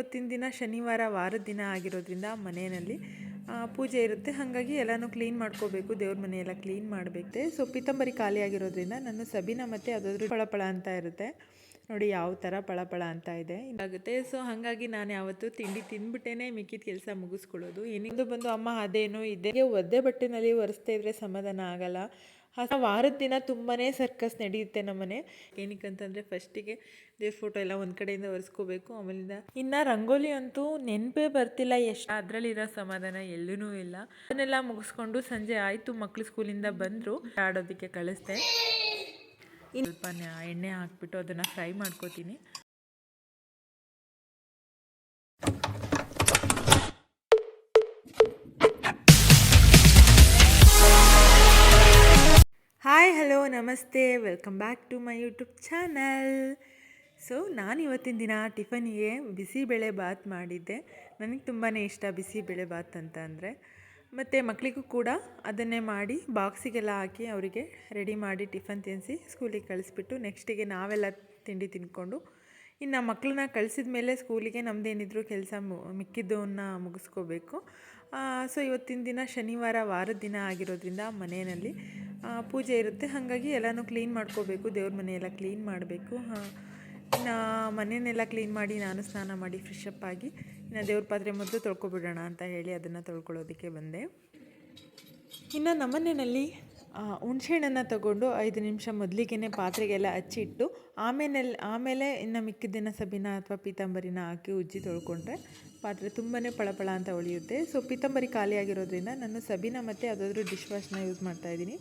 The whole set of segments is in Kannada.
ಇವತ್ತಿನ ದಿನ ಶನಿವಾರ ವಾರದ ದಿನ ಆಗಿರೋದ್ರಿಂದ ಮನೆಯಲ್ಲಿ ಪೂಜೆ ಇರುತ್ತೆ. ಹಾಗಾಗಿ ಎಲ್ಲನೂ ಕ್ಲೀನ್ ಮಾಡ್ಕೋಬೇಕು, ದೇವ್ರ ಮನೆಯೆಲ್ಲ ಕ್ಲೀನ್ ಮಾಡಬೇಕು. ಸೊ ಪಿತಂಬರಿ ಖಾಲಿ ಆಗಿರೋದ್ರಿಂದ ನಾನು ಸಬೀನ ಮತ್ತು ಯಾವುದಾದ್ರೂ ಪಳಪಳ ಅಂತ ಇರುತ್ತೆ ನೋಡಿ, ಯಾವ ಥರ ಪಳಪಳ ಅಂತ ಇದೆ ಆಗುತ್ತೆ. ಸೊ ಹಾಗಾಗಿ ನಾನು ಯಾವತ್ತೂ ತಿಂಡಿ ತಿಂದ್ಬಿಟ್ಟೇ ಮಿಕ್ಕಿದ ಕೆಲಸ ಮುಗಿಸ್ಕೊಳ್ಳೋದು. ಏನಿಂದು ಬಂದು ಅಮ್ಮ ಅದೇನು ಇದೇ ಒದ್ದೆ ಬಟ್ಟೆನಲ್ಲಿ ಒರೆಸ್ತಾ ಇದ್ರೆ ಸಮಾಧಾನ ಆಗಲ್ಲ. ವಾರದ ದಿನ ತುಂಬಾ ಸರ್ಕಸ್ ನಡೆಯುತ್ತೆ ನಮ್ಮನೆ. ಏನಕ್ಕಂತಂದರೆ ಫಸ್ಟಿಗೆ ದೇವ್ರ ಫೋಟೋ ಎಲ್ಲ ಒಂದು ಕಡೆಯಿಂದ ಒರೆಸ್ಕೋಬೇಕು. ಆಮೇಲಿಂದ ಇನ್ನು ರಂಗೋಲಿ ಅಂತೂ ನೆನಪೇ ಬರ್ತಿಲ್ಲ ಎಷ್ಟು, ಅದರಲ್ಲಿರೋ ಸಮಾಧಾನ ಎಲ್ಲೂ ಇಲ್ಲ. ಅದನ್ನೆಲ್ಲ ಮುಗಿಸ್ಕೊಂಡು ಸಂಜೆ ಆಯಿತು, ಮಕ್ಕಳು ಸ್ಕೂಲಿಂದ ಬಂದರು, ಆಡೋದಕ್ಕೆ ಕಳಿಸ್ದೆ. ಸ್ವಲ್ಪ ಎಣ್ಣೆ ಹಾಕ್ಬಿಟ್ಟು ಅದನ್ನು ಫ್ರೈ ಮಾಡ್ಕೋತೀನಿ. ಹಾಯ್ ಹಲೋ ನಮಸ್ತೆ, welcome back to my YouTube channel. So ನಾನು ಇವತ್ತಿನ ದಿನ ಟಿಫನಿಗೆ ಬಿಸಿಬೇಳೆ ಬಾತ್ ಮಾಡಿದ್ದೆ. ನನಗೆ ತುಂಬಾ ಇಷ್ಟ ಬಿಸಿಬೇಳೆ ಬಾತ್ ಅಂತ ಅಂದರೆ. ಮತ್ತು ಮಕ್ಕಳಿಗೂ ಕೂಡ ಅದನ್ನೇ ಮಾಡಿ ಬಾಕ್ಸಿಗೆಲ್ಲ ಹಾಕಿ ಅವರಿಗೆ ರೆಡಿ ಮಾಡಿ ಟಿಫನ್ ತಿನ್ನಿಸಿ ಸ್ಕೂಲಿಗೆ ಕಳಿಸ್ಬಿಟ್ಟು ನೆಕ್ಸ್ಟಿಗೆ ನಾವೆಲ್ಲ ತಿಂಡಿ ತಿಂದ್ಕೊಂಡು ಇನ್ನು ಮಕ್ಕಳನ್ನ ಕಳಿಸಿದ ಮೇಲೆ ಸ್ಕೂಲಿಗೆ ನಮ್ಮದೇನಿದ್ರು ಕೆಲಸ ಮಿಕ್ಕಿದ್ದವನ್ನ ಮುಗಿಸ್ಕೋಬೇಕು. ಸೊ ಇವತ್ತಿನ ದಿನ ಶನಿವಾರ ವಾರದ ದಿನ ಆಗಿರೋದ್ರಿಂದ ಮನೆಯಲ್ಲಿ ಪೂಜೆ ಇರುತ್ತೆ. ಹಾಗಾಗಿ ಎಲ್ಲನೂ ಕ್ಲೀನ್ ಮಾಡ್ಕೋಬೇಕು, ದೇವ್ರ ಮನೆಯೆಲ್ಲ ಕ್ಲೀನ್ ಮಾಡಬೇಕು. ಇನ್ನು ಮನೆಯನ್ನೆಲ್ಲ ಕ್ಲೀನ್ ಮಾಡಿ ನಾನು ಸ್ನಾನ ಮಾಡಿ ಫ್ರೆಶಪ್ ಆಗಿ ಇನ್ನು ದೇವ್ರ ಪಾತ್ರೆ ಮೊದಲು ತೊಳ್ಕೊಬಿಡೋಣ ಅಂತ ಹೇಳಿ ಅದನ್ನು ತೊಳ್ಕೊಳ್ಳೋದಕ್ಕೆ ಬಂದೆ. ಇನ್ನು ನಮ್ಮನೆಯಲ್ಲಿ ಹುಣಸೆಹಣ್ಣನ್ನು ತಗೊಂಡು 5 ನಿಮಿಷ ಮೊದಲಿಗೆ ಪಾತ್ರೆಗೆಲ್ಲ ಹಚ್ಚಿಟ್ಟು ಆಮೇಲೆ ಇನ್ನು ಮಿಕ್ಕಿದ್ದಿನ ಸಬೀನ ಅಥವಾ ಪೀತಾಂಬರಿನ ಹಾಕಿ ಉಜ್ಜಿ ತೊಳ್ಕೊಂಡ್ರೆ ಪಾತ್ರೆ ತುಂಬಾ ಪಳಪಳ ಅಂತ ಉಳಿಯುತ್ತೆ. ಸೊ ಪೀತಾಂಬರಿ ಖಾಲಿ ಆಗಿರೋದ್ರಿಂದ ನಾನು ಸಬೀನ ಮತ್ತು ಯಾವುದಾದ್ರೂ ಡಿಶ್ ವಾಶ್ನ ಯೂಸ್ ಮಾಡ್ತಾಯಿದ್ದೀನಿ.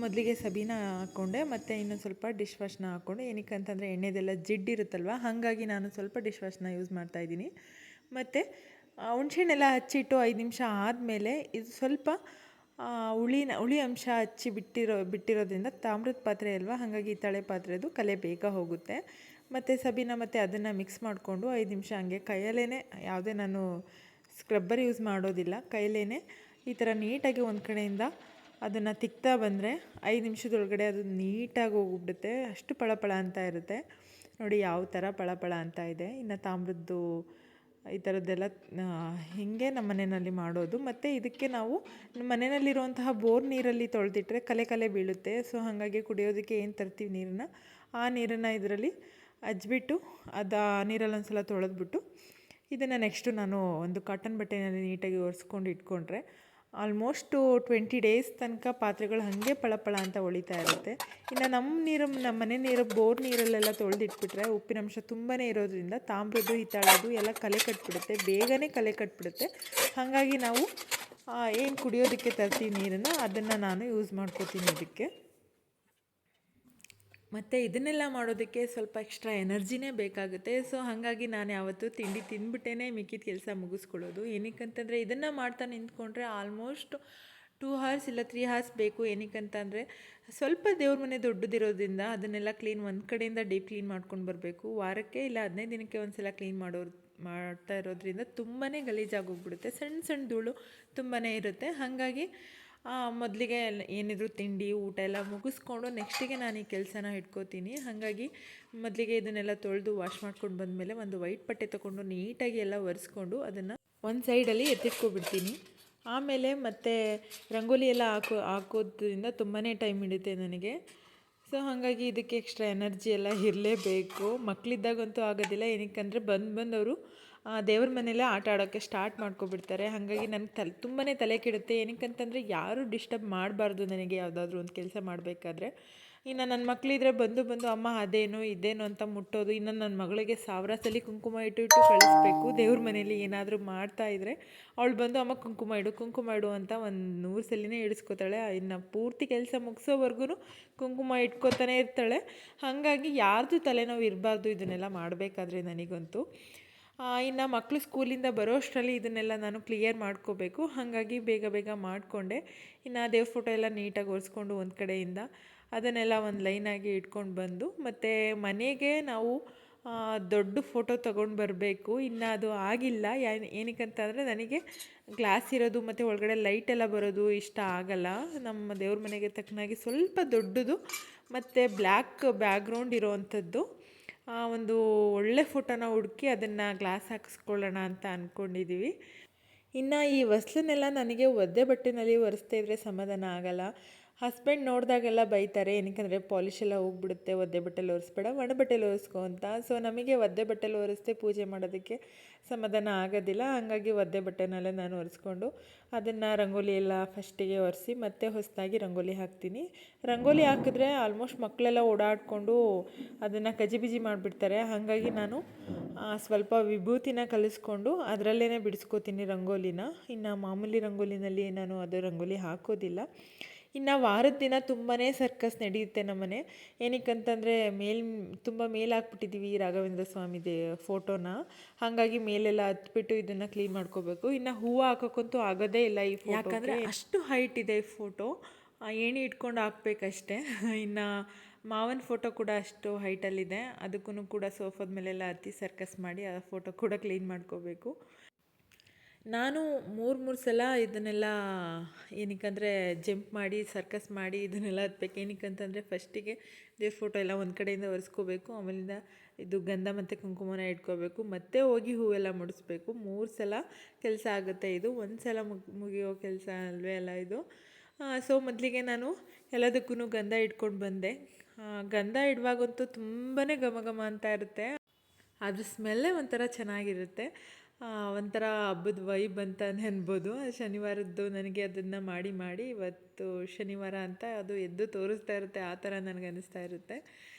ಮೊದಲಿಗೆ ಸಬೀನ ಹಾಕ್ಕೊಂಡೆ, ಮತ್ತು ಇನ್ನೊಂದು ಸ್ವಲ್ಪ ಡಿಶ್ ವಾಶ್ನ ಹಾಕ್ಕೊಂಡೆ. ಏನಕ್ಕೆ ಅಂತಂದರೆ ಎಣ್ಣೆದೆಲ್ಲ ಜಿಡ್ಡಿರುತ್ತಲ್ವ, ಹಾಗಾಗಿ ನಾನು ಸ್ವಲ್ಪ ಡಿಶ್ ವಾಶ್ನ ಯೂಸ್ ಮಾಡ್ತಾಯಿದ್ದೀನಿ. ಮತ್ತು ಹುಣಸೆಹಣ್ಣೆಲ್ಲ ಹಚ್ಚಿಟ್ಟು 5 ನಿಮಿಷ ಆದಮೇಲೆ ಇದು ಸ್ವಲ್ಪ ಹುಳಿ ಅಂಶ ಹಚ್ಚಿ ಬಿಟ್ಟಿರೋದ್ರಿಂದ ತಾಮ್ರದ ಪಾತ್ರೆ ಅಲ್ವಾ, ಹಾಗಾಗಿ ತಳೆ ಪಾತ್ರೆದು ಕಲೆ ಬೇಗ ಹೋಗುತ್ತೆ. ಮತ್ತು ಸಬೀನ ಮತ್ತು ಅದನ್ನು ಮಿಕ್ಸ್ ಮಾಡಿಕೊಂಡು 5 ನಿಮಿಷ ಹಂಗೆ ಕೈಯಲ್ಲೇ, ಯಾವುದೇ ನಾನು ಸ್ಕ್ರಬ್ಬರ್ ಯೂಸ್ ಮಾಡೋದಿಲ್ಲ, ಕೈಯಲ್ಲೇ ಈ ಥರ ನೀಟಾಗಿ ಒಂದು ಕಡೆಯಿಂದ ಅದನ್ನು ತಿಕ್ತಾ ಬಂದರೆ 5 ನಿಮಿಷದೊಳಗಡೆ ಅದು ನೀಟಾಗಿ ಹೋಗ್ಬಿಡುತ್ತೆ. ಅಷ್ಟು ಪಳಪಳ ಅಂತ ಇರುತ್ತೆ ನೋಡಿ, ಯಾವ ಥರ ಪಳಪಳ ಅಂತ ಇದೆ. ಇನ್ನು ತಾಮ್ರದ್ದು ಈ ಥರದ್ದೆಲ್ಲ ಹೀಗೆ ನಮ್ಮ ಮನೆಯಲ್ಲಿ ಮಾಡೋದು. ಮತ್ತು ಇದಕ್ಕೆ ನಾವು ಮನೆಯಲ್ಲಿರುವಂತಹ ಬೋರ್ ನೀರಲ್ಲಿ ತೊಳೆದಿಟ್ರೆ ಕಲೆ ಬೀಳುತ್ತೆ. ಸೊ ಹಾಗಾಗಿ ಕುಡಿಯೋದಕ್ಕೆ ಏನು ತರ್ತೀವಿ ನೀರನ್ನು, ಆ ನೀರನ್ನು ಇದರಲ್ಲಿ ಹಚ್ಬಿಟ್ಟು ಅದು ಆ ನೀರಲ್ಲಿ ಒಂದು ಸಲ ತೊಳೆದ್ಬಿಟ್ಟು ಇದನ್ನು ನೆಕ್ಸ್ಟು ನಾನು ಒಂದು ಕಾಟನ್ ಬಟ್ಟೆಯಲ್ಲಿ ನೀಟಾಗಿ ಒರೆಸ್ಕೊಂಡು ಇಟ್ಕೊಂಡ್ರೆ ಆಲ್ಮೋಸ್ಟು 20 ಡೇಸ್ ತನಕ ಪಾತ್ರೆಗಳು ಹಾಗೆ ಪಳಪಳ ಅಂತ ಉಳಿತಾ ಇರುತ್ತೆ. ಇನ್ನು ನಮ್ಮ ಮನೆ ನೀರು ಬೋರ್ ನೀರಲ್ಲೆಲ್ಲ ತೊಳೆದಿಟ್ಬಿಟ್ರೆ ಉಪ್ಪಿನಂಶ ತುಂಬಾ ಇರೋದ್ರಿಂದ ತಾಮ್ರದ್ದು ಹಿತ್ತಾಳದ್ದು ಎಲ್ಲ ಕಲೆ ಕಟ್ಬಿಡುತ್ತೆ, ಬೇಗನೆ ಕಲೆ ಕಟ್ಬಿಡುತ್ತೆ. ಹಾಗಾಗಿ ನಾವು ಏನು ಕುಡಿಯೋದಕ್ಕೆ ತರ್ತೀವಿ ನೀರನ್ನು ಅದನ್ನು ನಾನು ಯೂಸ್ ಮಾಡ್ಕೋತೀನಿ ಇದಕ್ಕೆ. ಮತ್ತು ಇದನ್ನೆಲ್ಲ ಮಾಡೋದಕ್ಕೆ ಸ್ವಲ್ಪ ಎಕ್ಸ್ಟ್ರಾ ಎನರ್ಜಿನೇ ಬೇಕಾಗುತ್ತೆ. ಸೊ ಹಾಗಾಗಿ ನಾನು ಯಾವತ್ತೂ ತಿಂಡಿ ತಿಂದ್ಬಿಟ್ಟೇ ಮಿಕ್ಕಿದ ಕೆಲಸ ಮುಗಿಸ್ಕೊಳ್ಳೋದು. ಏನಕ್ಕಂತಂದರೆ ಇದನ್ನು ಮಾಡ್ತಾ ನಿಂತ್ಕೊಂಡ್ರೆ ಆಲ್ಮೋಸ್ಟ್ 2 hours ಇಲ್ಲ 3 hours ಬೇಕು. ಏನಕ್ಕಂತಂದರೆ ಸ್ವಲ್ಪ ದೇವ್ರ ಮನೆ ದೊಡ್ಡದಿರೋದ್ರಿಂದ ಅದನ್ನೆಲ್ಲ ಕ್ಲೀನ್ ಒಂದು ಕಡೆಯಿಂದ ಡೀಪ್ ಕ್ಲೀನ್ ಮಾಡ್ಕೊಂಡು ಬರಬೇಕು. ವಾರಕ್ಕೆ ಇಲ್ಲ 15 ದಿನಕ್ಕೆ ಒಂದು ಸಲ ಕ್ಲೀನ್ ಮಾಡ್ತಾ ಇರೋದ್ರಿಂದ ತುಂಬಾ ಗಲೀಜಾಗೋಗ್ಬಿಡುತ್ತೆ, ಸಣ್ಣ ಧೂಳು ತುಂಬಾ ಇರುತ್ತೆ. ಹಾಗಾಗಿ ಮೊದಲಿಗೆ ಏನಿದ್ರು ತಿಂಡಿ ಊಟ ಎಲ್ಲ ಮುಗಿಸ್ಕೊಂಡು ನೆಕ್ಸ್ಟಿಗೆ ನಾನು ಈ ಕೆಲಸನ ಇಟ್ಕೋತೀನಿ. ಹಾಗಾಗಿ ಮೊದಲಿಗೆ ಇದನ್ನೆಲ್ಲ ತೊಳೆದು ವಾಶ್ ಮಾಡ್ಕೊಂಡು ಬಂದಮೇಲೆ ಒಂದು ವೈಟ್ ಬಟ್ಟೆ ತೊಗೊಂಡು ನೀಟಾಗಿ ಎಲ್ಲ ಒರೆಸ್ಕೊಂಡು ಅದನ್ನು ಒಂದು ಸೈಡಲ್ಲಿ ಎತ್ತಿಟ್ಕೊಬಿಡ್ತೀನಿ. ಆಮೇಲೆ ಮತ್ತು ರಂಗೋಲಿ ಎಲ್ಲ ಹಾಕೋದ್ರಿಂದ ತುಂಬಾ ಟೈಮ್ ಹಿಡಿಯುತ್ತೆ ನನಗೆ. ಸೊ ಹಾಗಾಗಿ ಇದಕ್ಕೆ ಎಕ್ಸ್ಟ್ರಾ ಎನರ್ಜಿ ಎಲ್ಲ ಇರಲೇಬೇಕು. ಮಕ್ಕಳಿದ್ದಾಗಂತೂ ಆಗೋದಿಲ್ಲ. ಏನಕ್ಕಂದರೆ ಬಂದವರು ದೇವ್ರ ಮನೆಯಲ್ಲೇ ಆಟ ಆಡೋಕ್ಕೆ ಸ್ಟಾರ್ಟ್ ಮಾಡ್ಕೊಬಿಡ್ತಾರೆ. ಹಾಗಾಗಿ ನನಗೆ ತುಂಬಾ ತಲೆ ಕೆಡುತ್ತೆ. ಏನಕ್ಕಂತಂದರೆ ಯಾರೂ ಡಿಸ್ಟರ್ಬ್ ಮಾಡಬಾರ್ದು ನನಗೆ ಯಾವುದಾದ್ರೂ ಒಂದು ಕೆಲಸ ಮಾಡಬೇಕಾದ್ರೆ. ಇನ್ನು ನನ್ನ ಮಕ್ಕಳಿದ್ರೆ ಬಂದು ಅಮ್ಮ ಅದೇನು ಇದೇನು ಅಂತ ಮುಟ್ಟೋದು. ಇನ್ನು ನನ್ನ ಮಗಳಿಗೆ 1000 ಸಲ ಕುಂಕುಮ ಇಟ್ಟು ಕಳಿಸ್ಬೇಕು. ದೇವ್ರ ಮನೇಲಿ ಏನಾದರೂ ಮಾಡ್ತಾಯಿದ್ರೆ ಅವಳು ಬಂದು ಅಮ್ಮ ಕುಂಕುಮ ಇಡು ಅಂತ 100 ಸಲಿನೇ ಇಡಿಸ್ಕೋತಾಳೆ. ಇನ್ನು ಪೂರ್ತಿ ಕೆಲಸ ಮುಗಿಸೋವರೆಗೂ ಕುಂಕುಮ ಇಟ್ಕೋತಾನೆ ಇರ್ತಾಳೆ. ಹಾಗಾಗಿ ಯಾರ್ದು ತಲೆನೋವು ಇರಬಾರ್ದು ಇದನ್ನೆಲ್ಲ ಮಾಡಬೇಕಾದ್ರೆ ನನಗಂತೂ. ಇನ್ನು ಮಕ್ಕಳು ಸ್ಕೂಲಿಂದ ಬರೋ ಅಷ್ಟರಲ್ಲಿ ಇದನ್ನೆಲ್ಲ ನಾನು ಕ್ಲಿಯರ್ ಮಾಡ್ಕೋಬೇಕು. ಹಾಗಾಗಿ ಬೇಗ ಮಾಡಿಕೊಂಡೆ. ಇನ್ನು ದೇವ್ರ ಫೋಟೋ ಎಲ್ಲ ನೀಟಾಗಿ ಒರೆಸ್ಕೊಂಡು ಒಂದು ಕಡೆಯಿಂದ ಅದನ್ನೆಲ್ಲ ಒಂದು ಲೈನಾಗಿ ಇಟ್ಕೊಂಡು ಬಂದು, ಮತ್ತು ಮನೆಗೆ ನಾವು ದೊಡ್ಡ ಫೋಟೋ ತೊಗೊಂಡು ಬರಬೇಕು. ಇನ್ನು ಅದು ಆಗಿಲ್ಲ. ಏನಕ್ಕಂತಂದರೆ ನನಗೆ ಗ್ಲಾಸ್ ಇರೋದು ಮತ್ತು ಒಳಗಡೆ ಲೈಟೆಲ್ಲ ಬರೋದು ಇಷ್ಟ ಆಗಲ್ಲ. ನಮ್ಮ ದೇವ್ರ ಮನೆಗೆ ತಕ್ಕನಾಗಿ ಸ್ವಲ್ಪ ದೊಡ್ಡದು ಮತ್ತು ಬ್ಲ್ಯಾಕ್ ಬ್ಯಾಕ್ಗ್ರೌಂಡ್ ಇರೋವಂಥದ್ದು ಒಂದು ಒಳ್ಳೆ ಫೋಟೋನ ಹುಡುಕಿ ಅದನ್ನು ಗ್ಲಾಸ್ ಹಾಕಿಸ್ಕೊಳ್ಳೋಣ ಅಂತ ಅಂದ್ಕೊಂಡಿದ್ದೀವಿ. ಇನ್ನು ಈ ಹೊಸ್ಲನ್ನೆಲ್ಲ ನನಗೆ ಒದ್ದೆ ಬಟ್ಟೆನಲ್ಲಿ ಒರೆಸ್ತಾ ಇದ್ದರೆ ಸಮಾಧಾನ ಆಗಲ್ಲ. ಹಸ್ಬೆಂಡ್ ನೋಡಿದಾಗೆಲ್ಲ ಬೈತಾರೆ, ಏನಕ್ಕೆಂದರೆ ಪಾಲಿಶ್ ಎಲ್ಲ ಹೋಗ್ಬಿಡುತ್ತೆ, ಒದ್ದೆ ಬಟ್ಟೆಲಿ ಒರೆಸ್ಬೇಡ, ಒಣ ಬಟ್ಟೆಲಿ ಒರೆಸ್ಕೊ ಅಂತ. ಸೊ ನಮಗೆ ಒದ್ದೆ ಬಟ್ಟೆಲಿ ಒರೆಸ್ದೆ ಪೂಜೆ ಮಾಡೋದಕ್ಕೆ ಸಮಾಧಾನ ಆಗೋದಿಲ್ಲ. ಹಾಗಾಗಿ ಒದ್ದೆ ಬಟ್ಟೆನಲ್ಲೇ ನಾನು ಒರೆಸ್ಕೊಂಡು ಅದನ್ನು ರಂಗೋಲಿ ಎಲ್ಲ ಫಸ್ಟಿಗೆ ಒರೆಸಿ ಮತ್ತೆ ಹೊಸದಾಗಿ ರಂಗೋಲಿ ಹಾಕ್ತೀನಿ. ರಂಗೋಲಿ ಹಾಕಿದ್ರೆ ಆಲ್ಮೋಸ್ಟ್ ಮಕ್ಕಳೆಲ್ಲ ಓಡಾಡಿಕೊಂಡು ಅದನ್ನು ಗಜಿಬಿಜಿ ಮಾಡಿಬಿಡ್ತಾರೆ. ಹಾಗಾಗಿ ನಾನು ಸ್ವಲ್ಪ ವಿಭೂತಿನ ಕಲಿಸ್ಕೊಂಡು ಅದರಲ್ಲೇ ಬಿಡಿಸ್ಕೋತೀನಿ ರಂಗೋಲಿನ. ಇನ್ನು ಮಾಮೂಲಿ ರಂಗೋಲಿನಲ್ಲಿ ನಾನು ಅದು ರಂಗೋಲಿ ಹಾಕೋದಿಲ್ಲ. ಇನ್ನು ವಾರದ ದಿನ ತುಂಬಾ ಸರ್ಕಸ್ ನಡೆಯುತ್ತೆ ನಮ್ಮನೆ. ಏನಕ್ಕಂತಂದರೆ ತುಂಬ ಮೇಲೆ ಹಾಕ್ಬಿಟ್ಟಿದ್ದೀವಿ ರಾಘವೇಂದ್ರ ಸ್ವಾಮಿದೇ ಫೋಟೋನ. ಹಾಗಾಗಿ ಮೇಲೆಲ್ಲ ಹತ್ಬಿಟ್ಟು ಇದನ್ನು ಕ್ಲೀನ್ ಮಾಡ್ಕೋಬೇಕು. ಇನ್ನು ಹೂವು ಹಾಕೋಕ್ಕಂತೂ ಆಗೋದೇ ಇಲ್ಲ ಈ ಫೋಟೋ, ಯಾಕಂದರೆ ಅಷ್ಟು ಹೈಟ್ ಇದೆ ಈ ಫೋಟೋ. ಏಣಿ ಇಟ್ಕೊಂಡು ಹಾಕ್ಬೇಕಷ್ಟೆ. ಇನ್ನು ಮಾವನ ಫೋಟೋ ಕೂಡ ಅಷ್ಟು ಹೈಟಲ್ಲಿದೆ, ಅದಕ್ಕೂ ಕೂಡ ಸೋಫಾದ ಮೇಲೆಲ್ಲ ಹತ್ತಿ ಸರ್ಕಸ್ ಮಾಡಿ ಆ ಫೋಟೋ ಕೂಡ ಕ್ಲೀನ್ ಮಾಡ್ಕೋಬೇಕು. ನಾನು ಮೂರು ಸಲ ಇದನ್ನೆಲ್ಲ ಏನಕ್ಕಂದರೆ ಜಂಪ್ ಮಾಡಿ ಸರ್ಕಸ್ ಮಾಡಿ ಇದನ್ನೆಲ್ಲ ಹತ್ಬೇಕು. ಏನಕ್ಕಂತಂದರೆ ಫಸ್ಟಿಗೆ ದೇವ್ರ ಫೋಟೋ ಎಲ್ಲ ಒಂದು ಕಡೆಯಿಂದ ಒರೆಸ್ಕೋಬೇಕು, ಆಮೇಲಿಂದ ಇದು ಗಂಧ ಮತ್ತು ಕುಂಕುಮನ ಇಟ್ಕೋಬೇಕು, ಮತ್ತೆ ಹೋಗಿ ಹೂವೆಲ್ಲ ಮುಡಿಸ್ಬೇಕು. 3 ಸಲ ಕೆಲಸ ಆಗುತ್ತೆ. ಇದು ಒಂದು ಸಲ ಮುಗಿಯೋ ಕೆಲಸ ಅಲ್ವೇ ಅಲ್ಲ ಇದು. ಸೊ ಮೊದಲಿಗೆ ನಾನು ಎಲ್ಲದಕ್ಕೂ ಗಂಧ ಇಟ್ಕೊಂಡು ಬಂದೆ. ಗಂಧ ಇಡುವಾಗಂತೂ ತುಂಬಾ ಘಮ ಘಮ ಅಂತ ಇರುತ್ತೆ, ಅದ್ರ ಸ್ಮೆಲ್ಲೇ ಒಂಥರ ಚೆನ್ನಾಗಿರುತ್ತೆ. ಒಂಥರ ಹಬ್ಬದ ವೈಬ್ ಅಂತಲೇ ಅನ್ಬೋದು. ಶನಿವಾರದ್ದು ನನಗೆ ಅದನ್ನು ಮಾಡಿ ಇವತ್ತು ಶನಿವಾರ ಅಂತ ಅದು ಎದ್ದು ತೋರಿಸ್ತಾ ಇರುತ್ತೆ, ಆ ಥರ ನನಗೆ ಅನ್ನಿಸ್ತಾ ಇರುತ್ತೆ.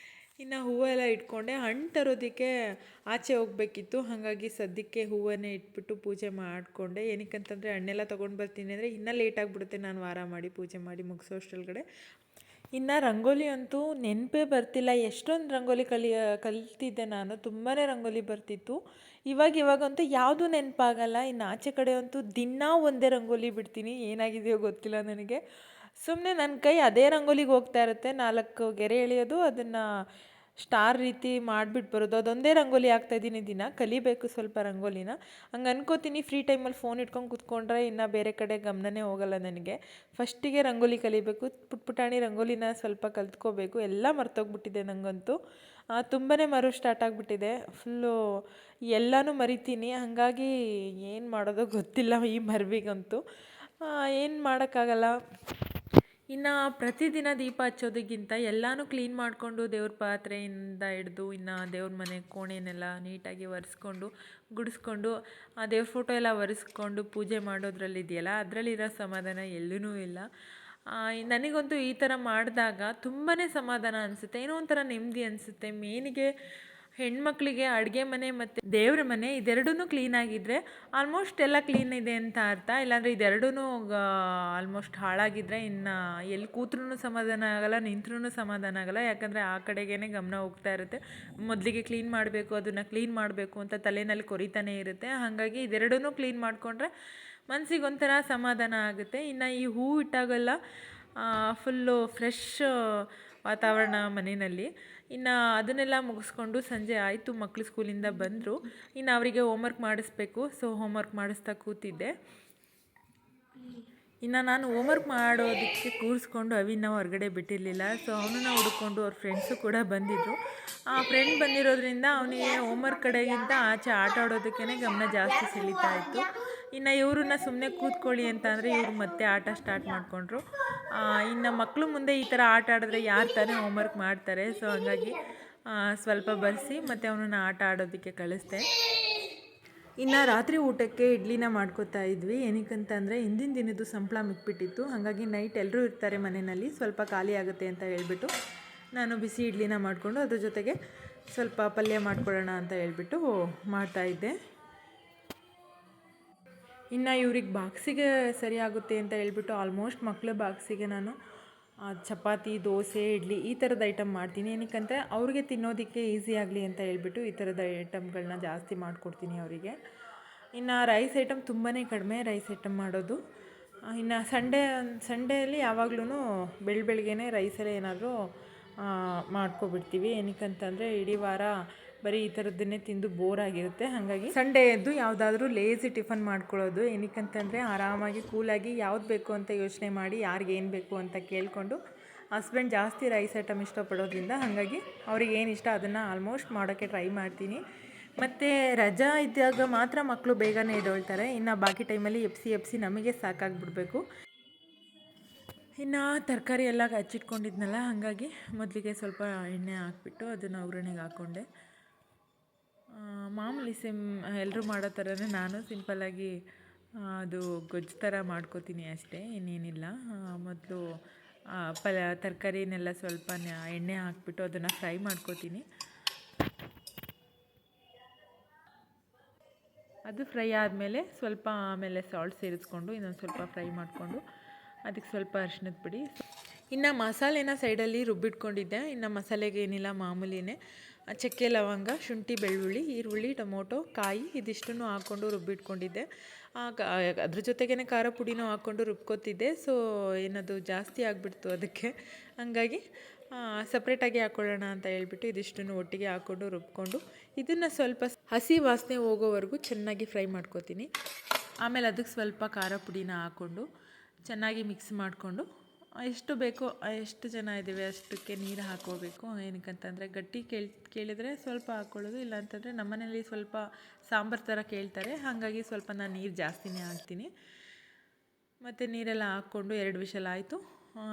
ಇನ್ನು ಹೂವೆಲ್ಲ ಇಟ್ಕೊಂಡೆ. ಹಣ್ಣು ತರೋದಕ್ಕೆ ಆಚೆ ಹೋಗಬೇಕಿತ್ತು, ಹಾಗಾಗಿ ಸದ್ಯಕ್ಕೆ ಹೂವನ್ನೇ ಇಟ್ಬಿಟ್ಟು ಪೂಜೆ ಮಾಡಿಕೊಂಡೆ. ಏನಕ್ಕಂತಂದರೆ ಹಣ್ಣೆಲ್ಲ ತೊಗೊಂಡು ಬರ್ತೀನಿ ಅಂದರೆ ಇನ್ನೂ ಲೇಟಾಗಿಬಿಡುತ್ತೆ ನಾನು ವಾರ ಮಾಡಿ ಪೂಜೆ ಮಾಡಿ ಮುಗಿಸೋ ಅಷ್ಟರೊಳಗಡೆ. ಇನ್ನು ರಂಗೋಲಿ ಅಂತೂ ನೆನಪೇ ಬರ್ತಿಲ್ಲ, ಎಷ್ಟೊಂದು ರಂಗೋಲಿ ಕಲಿತಿದ್ದೆ ನಾನು, ತುಂಬಾ ರಂಗೋಲಿ ಬರ್ತಿತ್ತು. ಇವಾಗಂತೂ ಯಾವುದೂ ನೆನಪಾಗಲ್ಲ. ಇನ್ನು ಆಚೆ ಕಡೆ ಅಂತೂ ದಿನಾ ಒಂದೇ ರಂಗೋಲಿ ಬಿಡ್ತೀನಿ, ಏನಾಗಿದೆಯೋ ಗೊತ್ತಿಲ್ಲ ನನಗೆ. ಸುಮ್ಮನೆ ನನ್ನ ಕೈ ಅದೇ ರಂಗೋಲಿಗೆ ಹೋಗ್ತಾ ಇರುತ್ತೆ. 4 ಗೆರೆ ಎಳೆಯೋದು, ಅದನ್ನು ಸ್ಟಾರ್ ರೀತಿ ಮಾಡಿಬಿಟ್ಟು ಬರೋದು, ಅದೊಂದೇ ರಂಗೋಲಿ ಹಾಕ್ತಾಯಿದ್ದೀನಿ. ದಿನ ಕಲಿಬೇಕು ಸ್ವಲ್ಪ ರಂಗೋಲಿನ. ಹಂಗೆ ಅನ್ಕೋತೀನಿ. ಫ್ರೀ ಟೈಮಲ್ಲಿ ಫೋನ್ ಇಟ್ಕೊಂಡು ಕೂತ್ಕೊಂಡ್ರೆ ಇನ್ನು ಬೇರೆ ಕಡೆ ಗಮನನೇ ಹೋಗಲ್ಲ ನನಗೆ. ಫಸ್ಟಿಗೆ ರಂಗೋಲಿ ಕಲಿಬೇಕು, ಪುಟಾಣಿ ರಂಗೋಲಿನ ಸ್ವಲ್ಪ ಕಲ್ತ್ಕೋಬೇಕು. ಎಲ್ಲ ಮರ್ತೋಗ್ಬಿಟ್ಟಿದೆ ನನಗಂತೂ, ತುಂಬಾ ಮರು ಸ್ಟಾರ್ಟ್ ಆಗಿಬಿಟ್ಟಿದೆ. ಫುಲ್ಲು ಎಲ್ಲನೂ ಮರಿತೀನಿ. ಹಾಗಾಗಿ ಏನು ಮಾಡೋದೋ ಗೊತ್ತಿಲ್ಲ ಈ ಮರವಿಗಂತೂ. ಏನು ಮಾಡೋಕ್ಕಾಗಲ್ಲ. ಇನ್ನು ಪ್ರತಿದಿನ ದೀಪ ಹಚ್ಚೋದಕ್ಕಿಂತ ಎಲ್ಲನೂ ಕ್ಲೀನ್ ಮಾಡಿಕೊಂಡು ದೇವ್ರ ಪಾತ್ರೆಯಿಂದ ಹಿಡ್ದು ಇನ್ನು ದೇವ್ರ ಮನೆ ಕೋಣೆನೆಲ್ಲ ನೀಟಾಗಿ ಒರೆಸ್ಕೊಂಡು ಗುಡಿಸ್ಕೊಂಡು ಆ ದೇವ್ರ ಫೋಟೋ ಎಲ್ಲ ಒರೆಸ್ಕೊಂಡು ಪೂಜೆ ಮಾಡೋದ್ರಲ್ಲಿದೆಯಲ್ಲ, ಅದರಲ್ಲಿರೋ ಸಮಾಧಾನ ಎಲ್ಲೂ ಇಲ್ಲ. ನನಗಂತೂ ಈ ಥರ ಮಾಡಿದಾಗ ತುಂಬಾ ಸಮಾಧಾನ ಅನಿಸುತ್ತೆ, ಏನೋ ಒಂಥರ ನೆಮ್ಮದಿ ಅನಿಸುತ್ತೆ. ಮೇನಿಗೆ ಹೆಣ್ಮಕ್ಳಿಗೆ ಅಡುಗೆ ಮನೆ ಮತ್ತು ದೇವ್ರ ಮನೆ ಇದೆರಡೂ ಕ್ಲೀನಾಗಿದ್ದರೆ ಆಲ್ಮೋಸ್ಟ್ ಎಲ್ಲ ಕ್ಲೀನ್ ಇದೆ ಅಂತ ಅರ್ಥ. ಇಲ್ಲಾಂದರೆ ಇದೆರಡೂ ಆಲ್ಮೋಸ್ಟ್ ಹಾಳಾಗಿದ್ದರೆ ಇನ್ನು ಎಲ್ಲಿ ಕೂತ್ರೂ ಸಮಾಧಾನ ಆಗೋಲ್ಲ, ನಿಂತ್ರೂ ಸಮಾಧಾನ ಆಗೋಲ್ಲ. ಯಾಕಂದರೆ ಆ ಕಡೆಗೇ ಗಮನ ಹೋಗ್ತಾ ಇರುತ್ತೆ. ಮೊದಲಿಗೆ ಕ್ಲೀನ್ ಮಾಡಬೇಕು, ಅದನ್ನು ಕ್ಲೀನ್ ಮಾಡಬೇಕು ಅಂತ ತಲೆಯಲ್ಲಿ ಕೊರಿತಾನೇ ಇರುತ್ತೆ. ಹಾಗಾಗಿ ಇದೆರಡೂ ಕ್ಲೀನ್ ಮಾಡಿಕೊಂಡ್ರೆ ಮನಸ್ಸಿಗೆ ಒಂಥರ ಸಮಾಧಾನ ಆಗುತ್ತೆ. ಇನ್ನು ಈ ಹೂ ಇಟ್ಟಾಗೆಲ್ಲ ಫುಲ್ಲು ಫ್ರೆಶ್ ವಾತಾವರಣ ಮನೆಯಲ್ಲಿ. ಇನ್ನು ಅದನ್ನೆಲ್ಲ ಮುಗಿಸ್ಕೊಂಡು ಸಂಜೆ ಆಯಿತು, ಮಕ್ಕಳು ಸ್ಕೂಲಿಂದ ಬಂದರು. ಇನ್ನು ಅವರಿಗೆ ಹೋಮ್ವರ್ಕ್ ಮಾಡಿಸ್ಬೇಕು. ಸೊ ಹೋಮ್ವರ್ಕ್ ಮಾಡಿಸ್ತಾ ಕೂತಿದ್ದೆ. ಇನ್ನು ನಾನು ಹೋಮ್ವರ್ಕ್ ಮಾಡೋದಕ್ಕೆ ಕೂರಿಸ್ಕೊಂಡು ಅವಿನ ಹೊರಗಡೆ ಬಿಟ್ಟಿರಲಿಲ್ಲ. ಸೊ ಅವನನ್ನು ಹುಡುಕೊಂಡು ಅವ್ರ ಫ್ರೆಂಡ್ಸು ಕೂಡ ಬಂದಿದ್ದರು. ಆ ಫ್ರೆಂಡ್ ಬಂದಿರೋದ್ರಿಂದ ಅವನಿಗೆ ಹೋಮ್ವರ್ಕ್ ಕಡೆಗಿಂತ ಆಚೆ ಆಟ ಆಡೋದಕ್ಕೇ ಗಮನ ಜಾಸ್ತಿ ಸೆಳೀತಾ ಇತ್ತು. ಇನ್ನು ಇವ್ರನ್ನ ಸುಮ್ಮನೆ ಕೂತ್ಕೊಳ್ಳಿ ಅಂತ ಅಂದರೆ ಇವರು ಮತ್ತೆ ಆಟ ಸ್ಟಾರ್ಟ್ ಮಾಡಿಕೊಂಡ್ರು. ಇನ್ನು ಮಕ್ಕಳು ಮುಂದೆ ಈ ಥರ ಆಟ ಆಡಿದ್ರೆ ಯಾರು ತಾನೇ ಹೋಮ್ವರ್ಕ್ ಮಾಡ್ತಾರೆ. ಸೊ ಹಾಗಾಗಿ ಸ್ವಲ್ಪ ಬರೆಸಿ ಮತ್ತು ಅವನನ್ನು ಆಟ ಆಡೋದಕ್ಕೆ ಕಳಿಸ್ದೆ. ಇನ್ನು ರಾತ್ರಿ ಊಟಕ್ಕೆ ಇಡ್ಲಿನ ಮಾಡ್ಕೋತಾ ಇದ್ವಿ. ಏನಕ್ಕಂತಂದರೆ ಹಿಂದಿನ ದಿನದ್ದು ಸಂಪ್ಳ ಮಿಕ್ಬಿಟ್ಟಿತ್ತು. ಹಾಗಾಗಿ ನೈಟ್ ಎಲ್ಲರೂ ಇರ್ತಾರೆ ಮನೆಯಲ್ಲಿ, ಸ್ವಲ್ಪ ಖಾಲಿ ಆಗುತ್ತೆ ಅಂತ ಹೇಳ್ಬಿಟ್ಟು ನಾನು ಬಿಸಿ ಇಡ್ಲಿನ ಮಾಡಿಕೊಂಡು ಅದ್ರ ಜೊತೆಗೆ ಸ್ವಲ್ಪ ಪಲ್ಯ ಮಾಡ್ಕೊಳ್ಳೋಣ ಅಂತ ಹೇಳ್ಬಿಟ್ಟು ಮಾಡ್ತಾಯಿದ್ದೆ. ಇನ್ನು ಇವ್ರಿಗೆ ಬಾಕ್ಸಿಗೆ ಸರಿಯಾಗುತ್ತೆ ಅಂತ ಹೇಳ್ಬಿಟ್ಟು ಆಲ್ಮೋಸ್ಟ್ ಮಕ್ಕಳ ಬಾಕ್ಸಿಗೆ ನಾನು ಚಪಾತಿ, ದೋಸೆ, ಇಡ್ಲಿ ಈ ಥರದ ಐಟಮ್ ಮಾಡ್ತೀನಿ. ಏನಕ್ಕಂದರೆ ಅವ್ರಿಗೆ ತಿನ್ನೋದಕ್ಕೆ ಈಸಿ ಆಗಲಿ ಅಂತ ಹೇಳ್ಬಿಟ್ಟು ಈ ಥರದ ಐಟಮ್ಗಳನ್ನ ಜಾಸ್ತಿ ಮಾಡಿಕೊಡ್ತೀನಿ ಅವರಿಗೆ. ಇನ್ನು ರೈಸ್ ಐಟಮ್ ತುಂಬಾ ಕಡಿಮೆ ರೈಸ್ ಐಟಮ್ ಮಾಡೋದು. ಇನ್ನು ಸಂಡೇಯಲ್ಲಿ ಯಾವಾಗ್ಲೂ ಬೆಳಗ್ಗೆನೇ ರೈಸಲ್ಲೇ ಏನಾದರೂ ಮಾಡ್ಕೊಬಿಡ್ತೀವಿ. ಏನಕ್ಕಂತಂದರೆ ಇಡೀ ವಾರ ಬರೀ ಈ ಥರದ್ದನ್ನೇ ತಿಂದು ಬೋರ್ ಆಗಿರುತ್ತೆ. ಹಾಗಾಗಿ ಸಂಡೇ ಎದ್ದು ಯಾವುದಾದ್ರೂ ಲೇಸಿ ಟಿಫನ್ ಮಾಡ್ಕೊಳ್ಳೋದು. ಏನಕ್ಕಂತಂದರೆ ಆರಾಮಾಗಿ ಕೂಲಾಗಿ ಯಾವ್ದು ಬೇಕು ಅಂತ ಯೋಚನೆ ಮಾಡಿ ಯಾರಿಗೇನು ಬೇಕು ಅಂತ ಕೇಳಿಕೊಂಡು ಹಸ್ಬೆಂಡ್ ಜಾಸ್ತಿ ರೈಸ್ ಐಟಮ್ ಇಷ್ಟಪಡೋದ್ರಿಂದ ಹಾಗಾಗಿ ಅವ್ರಿಗೆ ಏನು ಇಷ್ಟ ಅದನ್ನು ಆಲ್ಮೋಸ್ಟ್ ಮಾಡೋಕ್ಕೆ ಟ್ರೈ ಮಾಡ್ತೀನಿ. ಮತ್ತು ರಜಾ ಇದ್ದಾಗ ಮಾತ್ರ ಮಕ್ಕಳು ಬೇಗನೆ ಎದ್ದೇಳ್ತಾರೆ. ಇನ್ನು ಬಾಕಿ ಟೈಮಲ್ಲಿ ಎಪ್ಸಿ ನಮಗೆ ಸಾಕಾಗಿಬಿಡ್ಬೇಕು. ಇನ್ನು ತರಕಾರಿ ಎಲ್ಲ ಹಚ್ಚಿಟ್ಕೊಂಡಿದ್ನಲ್ಲ, ಹಾಗಾಗಿ ಮೊದಲಿಗೆ ಸ್ವಲ್ಪ ಎಣ್ಣೆ ಹಾಕ್ಬಿಟ್ಟು ಅದನ್ನು ಒಗ್ಗರಣೆಗೆ ಹಾಕ್ಕೊಂಡೆ. ಮಾಮೂಲಿ ಎಲ್ಲರೂ ಮಾಡೋ ಥರನೇ ನಾನು ಸಿಂಪಲ್ಲಾಗಿ ಅದು ಗೊಜ್ಜು ಥರ ಮಾಡ್ಕೋತೀನಿ ಅಷ್ಟೇ, ಇನ್ನೇನಿಲ್ಲ. ಮೊದಲು ತರಕಾರಿನೆಲ್ಲ ಸ್ವಲ್ಪ ಎಣ್ಣೆ ಹಾಕ್ಬಿಟ್ಟು ಅದನ್ನು ಫ್ರೈ ಮಾಡ್ಕೋತೀನಿ. ಅದು ಫ್ರೈ ಆದಮೇಲೆ ಸ್ವಲ್ಪ ಆಮೇಲೆ ಸಾಲ್ಟ್ ಸೇರಿಸ್ಕೊಂಡು ಇನ್ನೊಂದು ಸ್ವಲ್ಪ ಫ್ರೈ ಮಾಡಿಕೊಂಡು ಅದಕ್ಕೆ ಸ್ವಲ್ಪ ಅರಿಶಿಣದ ಪುಡಿ. ಇನ್ನು ಮಸಾಲೆನ ಸೈಡಲ್ಲಿ ರುಬ್ಬಿಟ್ಕೊಂಡಿದ್ದೆ. ಇನ್ನು ಮಸಾಲೆಗೆ ಏನಿಲ್ಲ, ಮಾಮೂಲಿನೇ ಚಕ್ಕೆ, ಲವಂಗ, ಶುಂಠಿ, ಬೆಳ್ಳುಳ್ಳಿ, ಈರುಳ್ಳಿ, ಟೊಮೊಟೊ, ಕಾಯಿ ಇದಿಷ್ಟನ್ನು ಹಾಕ್ಕೊಂಡು ರುಬ್ಬಿಟ್ಕೊಂಡಿದ್ದೆ. ಅದ್ರ ಜೊತೆಗೇ ಖಾರ ಪುಡಿನೂ ಹಾಕ್ಕೊಂಡು ರುಬ್ಕೋತಿದ್ದೆ. ಸೊ ಏನದು ಜಾಸ್ತಿ ಆಗಿಬಿಡ್ತು ಅದಕ್ಕೆ, ಹಾಗಾಗಿ ಸಪ್ರೇಟಾಗಿ ಹಾಕ್ಕೊಳ್ಳೋಣ ಅಂತ ಹೇಳ್ಬಿಟ್ಟು ಇದಿಷ್ಟನ್ನು ಒಟ್ಟಿಗೆ ಹಾಕ್ಕೊಂಡು ರುಬ್ಕೊಂಡು ಇದನ್ನು ಸ್ವಲ್ಪ ಹಸಿ ವಾಸನೆ ಹೋಗೋವರೆಗೂ ಚೆನ್ನಾಗಿ ಫ್ರೈ ಮಾಡ್ಕೋತೀನಿ. ಆಮೇಲೆ ಅದಕ್ಕೆ ಸ್ವಲ್ಪ ಖಾರ ಪುಡಿನ ಹಾಕ್ಕೊಂಡು ಚೆನ್ನಾಗಿ ಮಿಕ್ಸ್ ಮಾಡಿಕೊಂಡು ಎಷ್ಟು ಬೇಕೋ, ಎಷ್ಟು ಜನ ಇದ್ದೀವಿ ಅಷ್ಟಕ್ಕೆ ನೀರು ಹಾಕ್ಕೋಬೇಕು. ಏನಕ್ಕಂತಂದರೆ ಗಟ್ಟಿ ಕೇಳಿದರೆ ಸ್ವಲ್ಪ ಹಾಕ್ಕೊಳ್ಳೋದು, ಇಲ್ಲಾಂತಂದರೆ ನಮ್ಮನೇಲಿ ಸ್ವಲ್ಪ ಸಾಂಬಾರು ಥರ ಕೇಳ್ತಾರೆ, ಹಾಗಾಗಿ ಸ್ವಲ್ಪ ನಾನು ನೀರು ಜಾಸ್ತಿನೇ ಹಾಕ್ತೀನಿ. ಮತ್ತು ನೀರೆಲ್ಲ ಹಾಕ್ಕೊಂಡು 2 ವಿಷಲ್ ಆಯಿತು.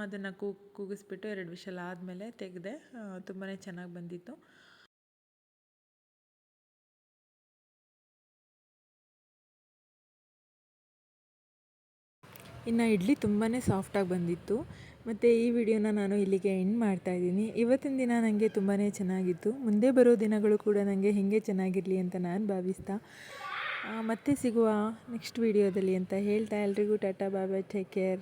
ಅದನ್ನು ಕೂಗಿಸ್ಬಿಟ್ಟು 2 ವಿಷಲ್ ಆದಮೇಲೆ ತೆಗೆದೆ. ತುಂಬಾ ಚೆನ್ನಾಗಿ ಬಂದಿತ್ತು. ಇನ್ನು ಇಡ್ಲಿ ತುಂಬಾ ಸಾಫ್ಟಾಗಿ ಬಂದಿತ್ತು. ಮತ್ತು ಈ ವಿಡಿಯೋನ ನಾನು ಇಲ್ಲಿಗೆ ಎಂಡ್ ಮಾಡ್ತಾಯಿದ್ದೀನಿ. ಇವತ್ತಿನ ದಿನ ನನಗೆ ತುಂಬಾ ಚೆನ್ನಾಗಿತ್ತು. ಮುಂದೆ ಬರೋ ದಿನಗಳು ಕೂಡ ನನಗೆ ಹೀಗೆ ಚೆನ್ನಾಗಿರಲಿ ಅಂತ ನಾನು ಭಾವಿಸ್ತಾ ಮತ್ತೆ ಸಿಗುವ ನೆಕ್ಸ್ಟ್ ವಿಡಿಯೋದಲ್ಲಿ ಅಂತ ಹೇಳ್ತಾ ಎಲ್ರಿಗೂ ಟಾಟಾ ಬಾಯ್ ಬಾಯ್, ಟೇಕ್ ಕೇರ್.